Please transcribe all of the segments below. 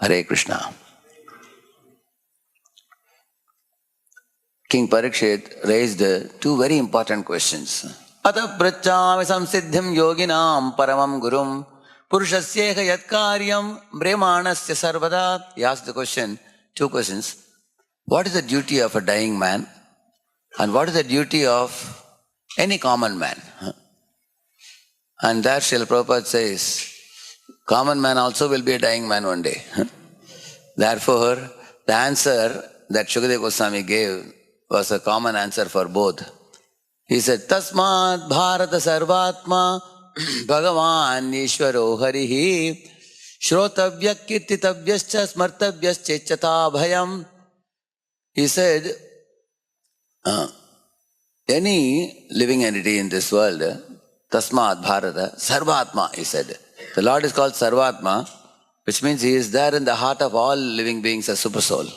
Hare Krishna. King Parikshit raised two very important questions. Ata prachami samsiddhim yoginam paramam gurum purushasyeha yat karyam brahmanasya sarvada. He asked the question, two questions. What is the duty of a dying man? And what is the duty of any common man? And that Srila Prabhupada says, common man also will be a dying man one day. Therefore, the answer that Shukadeva Goswami gave was a common answer for both. He said, Tasmat Bharata Sarvatma Bhagavan Ishvaro Harihi Shrotavya Kirtitavyascha Smartavyascha Cheta Bhayam. He said, any living entity in this world, Tasmat Bharata Sarvatma, he said. The Lord is called Sarvatma, which means He is there in the heart of all living beings as Super Soul.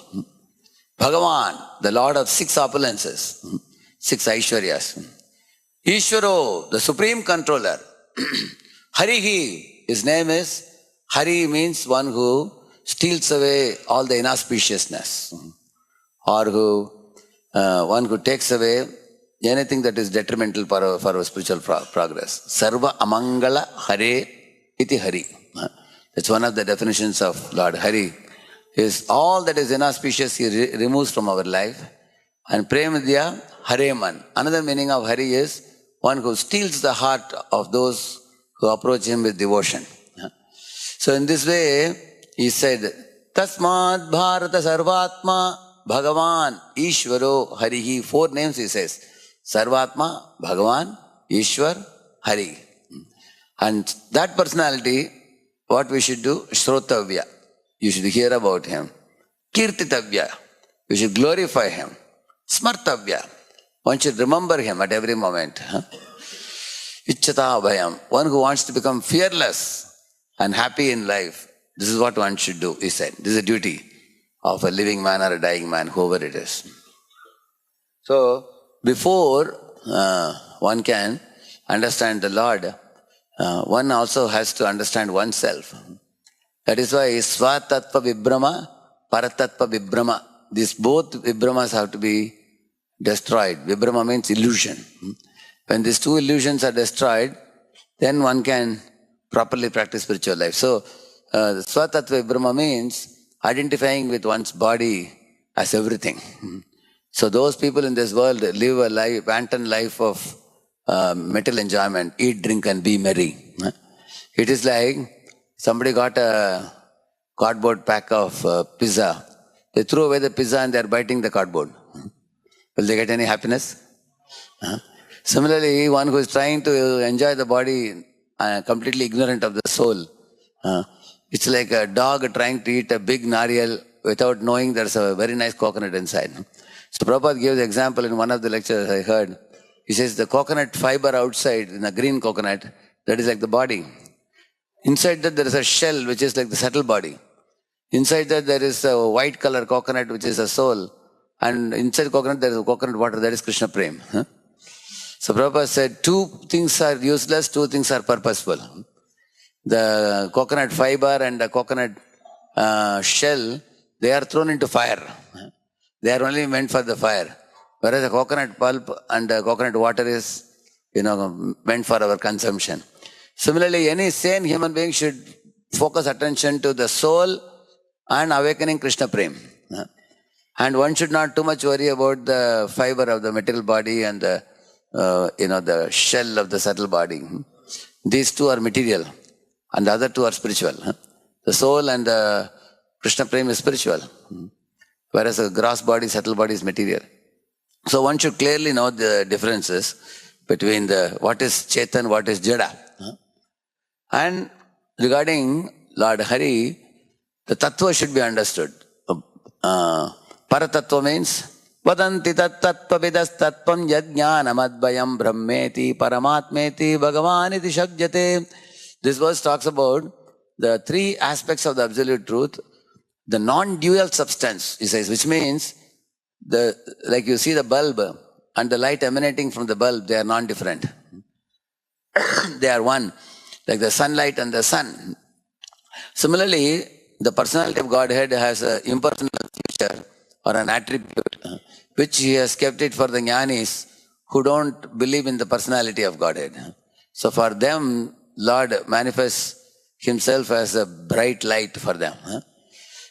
Bhagavan, the Lord of 6 opulences, 6 Aishwaryas. Ishvaro, the Supreme Controller. Harihi, His name is, Hari means one who steals away all the inauspiciousness, or one who takes away anything that is detrimental for our spiritual progress. Sarva Amangala Hare iti Hari. That's one of the definitions of Lord. Hari is all that is inauspicious He removes from our life. And Premadya Hareman. Another meaning of Hari is one who steals the heart of those who approach Him with devotion. So in this way, he said, Tasmat Bharata Sarvatma Bhagavan Ishvaro Harihi. 4 names he says. Sarvatma, Bhagavan, Ishwar, Hari. And that personality, what we should do? Shrotavya. You should hear about Him. Kirtitavya. You should glorify Him. Smartavya. One should remember Him at every moment. Ichchata Bhayam. One who wants to become fearless and happy in life. This is what one should do, he said. This is a duty of a living man or a dying man, whoever it is. So, before one can understand the Lord, one also has to understand oneself. That is why Svatattva Vibhrama, Paratattva Vibhrama. These both Vibhramas have to be destroyed. Vibhrama means illusion. When these two illusions are destroyed, then one can properly practice spiritual life. So, Svatattva Vibhrama means identifying with one's body as everything. So those people in this world live a life, wanton life of material enjoyment, eat, drink and be merry. It is like somebody got a cardboard pack of pizza. They threw away the pizza and they are biting the cardboard. Will they get any happiness? Similarly, one who is trying to enjoy the body, completely ignorant of the soul, it's like a dog trying to eat a big nariyal without knowing there's a very nice coconut inside. So Prabhupada gave the example in one of the lectures I heard. He says the coconut fiber outside, in a green coconut, that is like the body. Inside that there is a shell which is like the subtle body. Inside that there is a white color coconut which is a soul. And inside coconut there is a coconut water, that is Krishna Prem. So Prabhupada said 2 things are useless, 2 things are purposeful. The coconut fiber and the coconut shell, they are thrown into fire. They are only meant for the fire. Whereas the coconut pulp and the coconut water is, meant for our consumption. Similarly, any sane human being should focus attention to the soul and awakening Krishna Prem. And one should not too much worry about the fiber of the material body and the, the shell of the subtle body. These 2 are material and the other 2 are spiritual. The soul and the Krishna Prem is spiritual. Whereas the gross body, subtle body is material. So one should clearly know the differences between what is Chetan, what is Jada. And regarding Lord Hari, the Tattva should be understood. Paratattva means Vadanti tattva vidas tattvam yajnanam advayam brahmeti paramatmeti bhagavaniti shakyate. This verse talks about the 3 aspects of the absolute truth. The non-dual substance, he says, which means like you see the bulb and the light emanating from the bulb, they are non-different. They are one, like the sunlight and the sun. Similarly, The personality of Godhead has an impersonal feature or an attribute which he has kept it for the jnanis who don't believe in the personality of Godhead. So for them, Lord manifests himself as a bright light for them.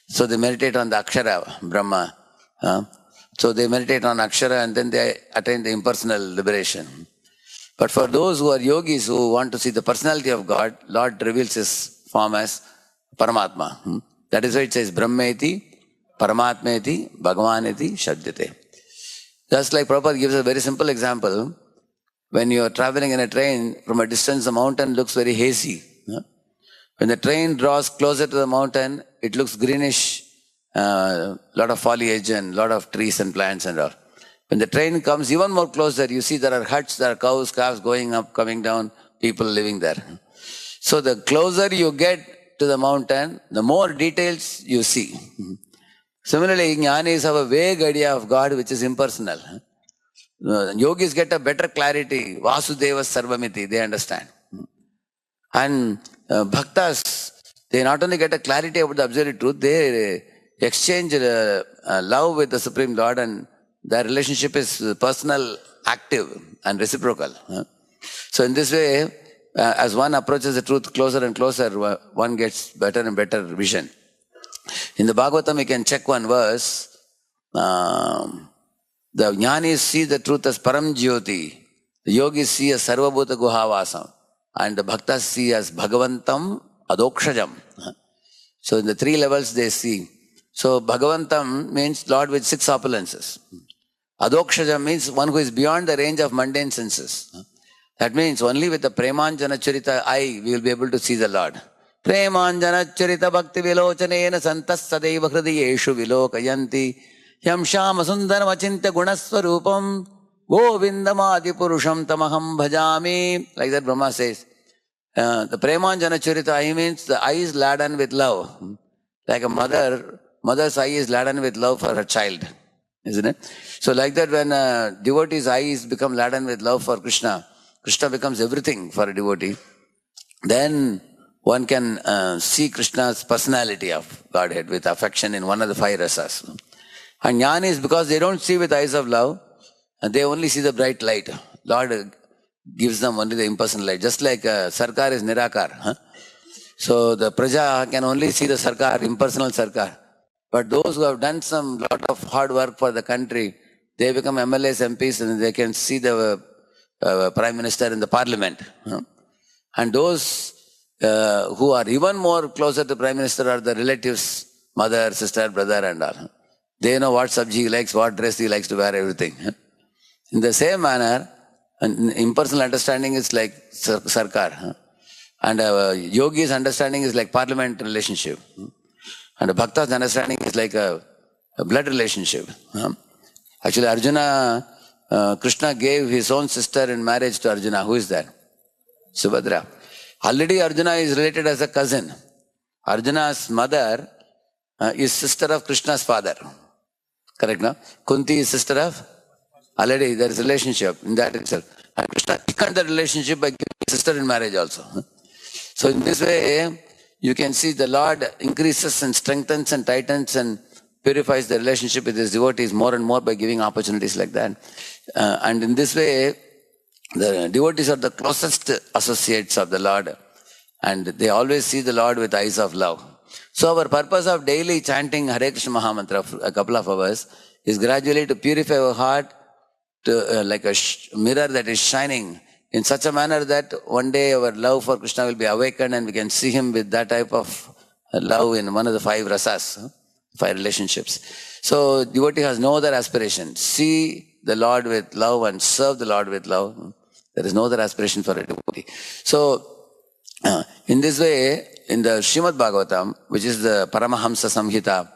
So they meditate on the Akshara, Brahma. So they meditate on Akshara and then they attain the impersonal liberation. But for those who are yogis who want to see the personality of God, Lord reveals his form as Paramatma. That is why it says Brahmeti, Paramatmeti, Bhagavaneti, Shabdite. Just like Prabhupada gives a very simple example. When you are traveling in a train, from a distance the mountain looks very hazy. When the train draws closer to the mountain, it looks greenish, lot of foliage and lot of trees and plants and all. When the train comes even more closer, you see there are huts, there are cows, calves going up, coming down, people living there. So the closer you get to the mountain, the more details you see. Similarly, jnanis have a vague idea of God which is impersonal. Yogis get a better clarity. Vasudeva Sarvamiti, they understand. And bhaktas, they not only get a clarity about the absolute truth, they exchange love with the Supreme Lord, and their relationship is personal, active and reciprocal. So in this way, as one approaches the truth closer and closer, one gets better and better vision. In the Bhagavatam, you can check one verse. The jnanis see the truth as Param Jyoti. The yogis see as Sarvabhuta Guhavasam. And the bhaktas see as Bhagavantam Adokshajam. So in the three levels they see. So Bhagavantam means Lord with six opulences. Adokshajam means one who is beyond the range of mundane senses. That means only with the Premanjana Charita eye we will be able to see the Lord. Premanjana Charita Bhakti Vilochanena Santas Sadeva Hridayeshu Vilokayanti Yam Shama Sundaram Achintya Gunaswarupam Govindamadi Purusham Tamaham Bhajami. Like that Brahma says. The Premanjana Charita eye means the eye is laden with love. Like a mother's eye is laden with love for her child. Isn't it? So like that when a devotee's eyes become laden with love for Krishna, Krishna becomes everything for a devotee. Then one can see Krishna's personality of Godhead with affection in one of the five rasas. And jnanis, because they don't see with eyes of love, and they only see the bright light. Lord gives them only the impersonal light. Just like Sarkar is Nirakar. So the Praja can only see the Sarkar, impersonal Sarkar. But those who have done some lot of hard work for the country, they become MLAs, MPs, and they can see the Prime Minister in the Parliament. And those who are even more closer to Prime Minister are the relatives, mother, sister, brother and all. They know what sabji he likes, what dress he likes to wear, everything. In the same manner, impersonal understanding is like Sarkar. And yogi's understanding is like parliament relationship. And a bhakta's understanding is like a blood relationship. Actually, Arjuna, Krishna gave his own sister in marriage to Arjuna. Who is that? Subhadra. Already Arjuna is related as a cousin. Arjuna's mother is sister of Krishna's father. Correct, no? Kunti is sister of? Already there is a relationship in that itself. And Krishna thickened the relationship by giving his sister in marriage also. So in this way, you can see the Lord increases and strengthens and tightens and purifies the relationship with his devotees more and more by giving opportunities like that. And in this way, the devotees are the closest associates of the Lord. And they always see the Lord with eyes of love. So our purpose of daily chanting Hare Krishna Mahamantra for a couple of hours is gradually to purify our heart to like a mirror that is shining in such a manner that one day our love for Krishna will be awakened and we can see him with that type of love in one of the five rasas, five relationships. So devotee has no other aspiration. See the Lord with love and serve the Lord with love. There is no other aspiration for a devotee. So in this way, in the Srimad Bhagavatam, which is the Paramahamsa Samhita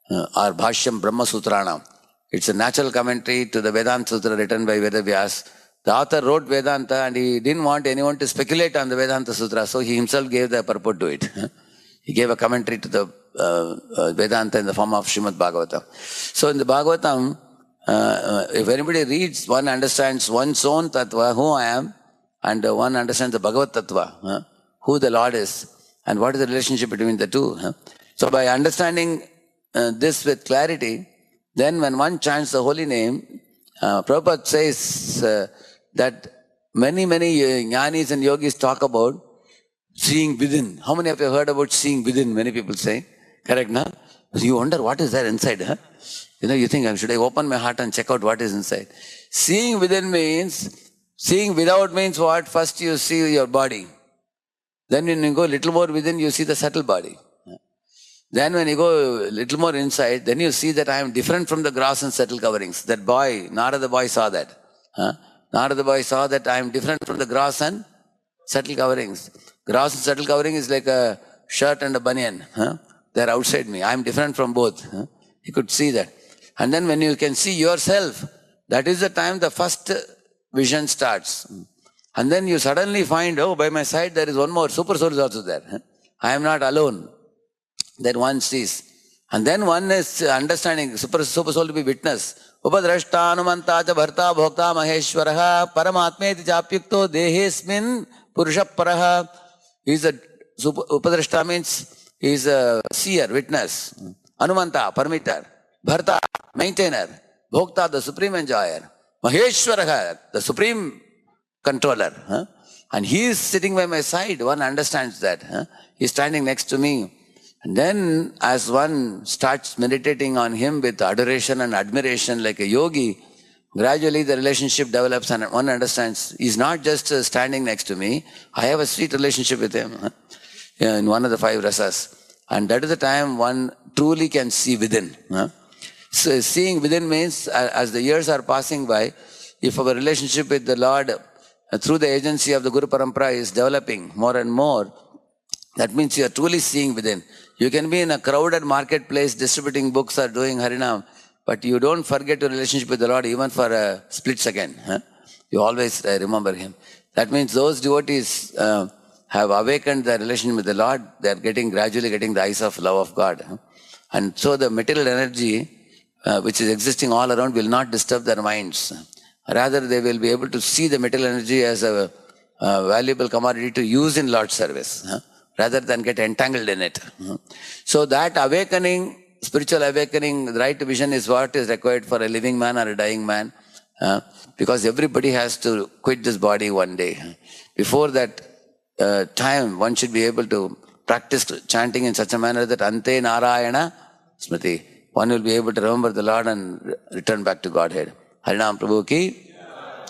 or Bhashyam Brahma Sutranam, it's a natural commentary to the Vedanta Sutra written by Vedavyas. The author wrote Vedanta and he didn't want anyone to speculate on the Vedanta Sutra, so he himself gave the purport to it. He gave a commentary to the Vedanta in the form of Srimad Bhagavatam. So in the Bhagavatam, if anybody reads, one understands one's own tattva, who I am, and one understands the Bhagavat tattva, who the Lord is, and what is the relationship between the two. So by understanding this with clarity, then when one chants the holy name, Prabhupada says that many jnanis and yogis talk about seeing within. How many of you have heard about seeing within? Many people say. Correct, na? You wonder what is there inside, huh? You think, should I open my heart and check out what is inside? Seeing within means, seeing without means what? First you see your body. Then when you go a little more within, you see the subtle body. Then when you go a little more inside, then you see that I am different from the grass and subtle coverings. That boy, Narada boy saw that. Narada boy saw that I am different from the grass and subtle coverings. Grass and subtle covering is like a shirt and a banyan. They're outside me. I am different from both. He could see that. And then when you can see yourself, that is the time the first vision starts. And then you suddenly find, oh, by my side there is one more. Super soul is also there. I am not alone. Then one sees. And then one is understanding, super soul to be witness. Upadrashta anumanta cha bharta bhokta maheshwaraha paramatmeti japyukto dehesmin purusha paraha. Upadrashta means he is a seer, witness. Anumanta, permitter. Bharta, maintainer. Bhokta, the supreme enjoyer. Maheshwaraha, the supreme controller. And he is sitting by my side. One understands that. He is standing next to me. And then as one starts meditating on him with adoration and admiration like a yogi, gradually the relationship develops and one understands he's not just standing next to me. I have a sweet relationship with him in one of the 5 rasas. And that is the time one truly can see within. So seeing within means as the years are passing by, if our relationship with the Lord through the agency of the Guru Parampara is developing more and more, that means you are truly seeing within. You can be in a crowded marketplace distributing books or doing Harinam, but you don't forget your relationship with the Lord even for a split second. You always remember Him. That means those devotees have awakened their relationship with the Lord. They are gradually getting the eyes of love of God. And so the material energy which is existing all around will not disturb their minds. Rather, they will be able to see the material energy as a valuable commodity to use in Lord's service, rather than get entangled in it. So that awakening, spiritual awakening, the right vision is what is required for a living man or a dying man, because everybody has to quit this body one day. Before that time, one should be able to practice chanting in such a manner that Ante Narayana Smriti. One will be able to remember the Lord and return back to Godhead. Harinam Prabhu ki